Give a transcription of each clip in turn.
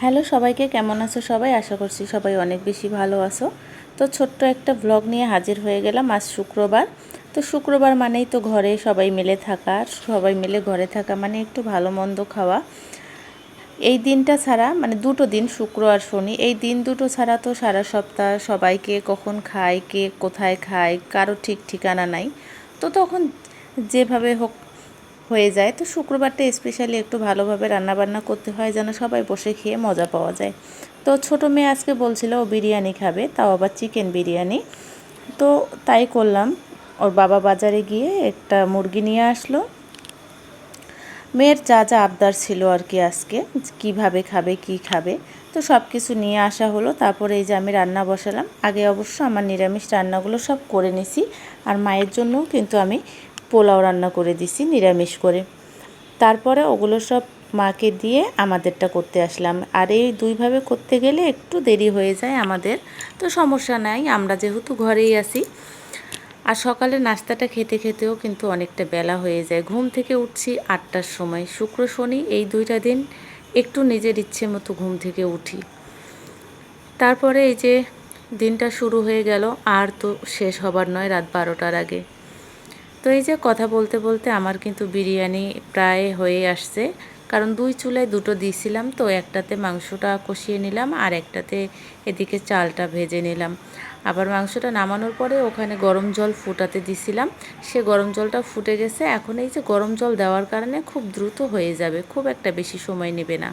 Hello সবাইকে, কেমন আছো সবাই? আশা করছি সবাই অনেক বেশি ভালো আছো। তো ছোট্ট একটা ব্লগ নিয়ে হাজির হয়ে গেলাম। আজ শুক্রবার। তো শুক্রবার মানেই তো ঘরে সবাই মিলে থাকা, সবাই মিলে ঘরে থাকা মানে একটু ভালো মন্দ খাওয়া। এই দিনটা ছাড়া মানে দুটো দিন, শুক্র আর শনি, এই দিন দুটো ছাড়া তো সারা সপ্তাহ সবাইকে কখন খায়, কে কোথায় খায়, কারো ঠিক ঠিকানা নাই। তো তখন যেভাবে হোক হয়ে যায়। তো শুক্রবারটা স্পেশালি একটু ভালোভাবে রান্নাবান্না করতে হয় যেন সবাই বসে খেয়ে মজা পাওয়া যায়। তো ছোটো মেয়ে আজকে বলছিল ও বিরিয়ানি খাবে, তাও আবার চিকেন বিরিয়ানি। তো তাই করলাম। ওর বাবা বাজারে গিয়ে একটা মুরগি নিয়ে আসলো। মেয়ের যা যা আবদার ছিল আর কি, আজকে কিভাবে খাবে কি খাবে, তো সব কিছু নিয়ে আসা হলো। তারপরে এই যে আমি রান্না বসালাম। আগে অবশ্য আমার নিরামিষ রান্নাগুলো সব করে নিছি, আর মায়ের জন্যও কিন্তু আমি পোলাও রান্না করে দিছি নিরামিষ করে। তারপরে ওগুলো সব মাকে দিয়ে আমাদেরটা করতে আসলাম। আর এই দুইভাবে করতে গেলে একটু দেরি হয়ে যায় আমাদের, তো সমস্যা নাই, আমরা যেহেতু ঘরেই আছি। আর সকালে নাস্তাটা খেতে খেতেও কিন্তু অনেকটা বেলা হয়ে যায়। ঘুম থেকে উঠছি 8টার সময়। শুক্র শনি এই দুইটা দিন একটু নিজের ইচ্ছে মতো ঘুম থেকে উঠি। তারপরে এই যে দিনটা শুরু হয়ে গেল, আর তো শেষ হবার নয় রাত 12টার আগে। তো এই যে কথা বলতে বলতে আমার কিন্তু বিরিয়ানি প্রায় হয়ে আসছে, কারণ দুই চুলায় দুটো দিয়েছিলাম। তো একটাতে মাংসটা কষিয়ে নিলাম, আর একটাতে এদিকে চালটা ভেজে নিলাম। আবার মাংসটা নামানোর পরে ওখানে গরম জল ফুটাতে দিছিলাম, সে গরম জলটা ফুটে গেছে। এখন এই যে গরম জল দেওয়ার কারণে খুব দ্রুত হয়ে যাবে, খুব একটা বেশি সময় নেবে না।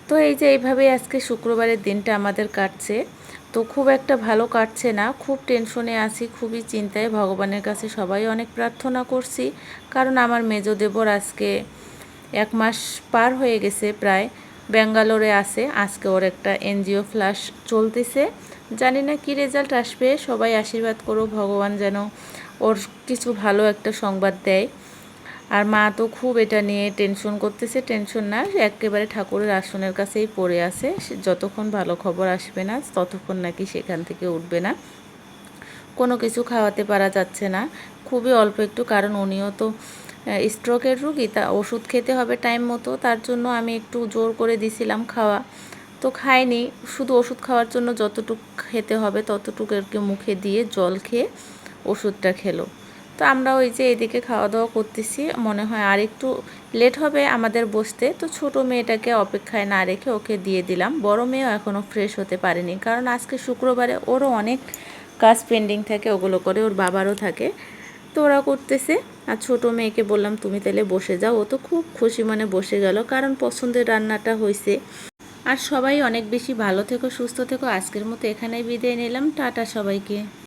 তো এই যে এইভাবেই আজকে শুক্রবারের দিনটা আমাদের কাটছে। তো খুব একটা ভালো কাটছে না, খুব টেনশনে আছি, খুবই চিন্তায়। ভগবানের কাছে সবাই অনেক প্রার্থনা করছি, কারণ আমার মেজ দেবর আজকে 1 মাস পার হয়ে গেছে প্রায়, ব্যাঙ্গালোরে আছে। আজকে ওর একটা এনজিও ফ্লাশ চলতেছে, জানি না কি রেজাল্ট আসবে। সবাই আশীর্বাদ করো, ভগবান যেন ওর কিছু ভালো একটা সংবাদ দেয়। আর মা তো খুব এটা নিয়ে টেনশন করতেছে। টেনশন না, একেবারে ঠাকুরের আসনের কাছেই পড়ে আছে। যতক্ষণ ভালো খবর আসবে না ততক্ষণ নাকি সেখান থেকে উঠবে না। কোনো কিছু খাওয়াতে পারা যাচ্ছে না, খুবই অল্প একটু, কারণ উনিও তো স্ট্রোকের রুগী, তা ওষুধ খেতে হবে টাইম মতো। তার জন্য আমি একটু জোর করে দিছিলাম খাওয়া, তো খায়নি। শুধু ওষুধ খাওয়ার জন্য যতটুকু খেতে হবে ততটুকু আর কি মুখে দিয়ে জল খেয়ে ওষুধটা খেলো। তো আমরা ওই যে এদিকে খাওয়া দাওয়া করতেছি, মনে হয় আর একটু লেট হবে আমাদের বসতে। তো ছোট মেয়েটাকে অপেক্ষায় না রেখে ওকে দিয়ে দিলাম। বড় মেয়েও এখনও ফ্রেশ হতে পারেনি, কারণ আজকে শুক্রবারে ওরও অনেক কাজ পেন্ডিং থাকে, ওগুলো করে ওর বাবারও থাকে, তো ওরা করতেছে। আর ছোটো মেয়েকে বললাম তুমি তাহলে বসে যাও, ও তো খুব খুশি মনে বসে গেল, কারণ পছন্দের রান্নাটা হয়েছে। আর সবাই অনেক বেশি ভালো থেকো, সুস্থ থেকো। আজকের মতো এখানেই বিদায় নিলাম, টাটা সবাইকে।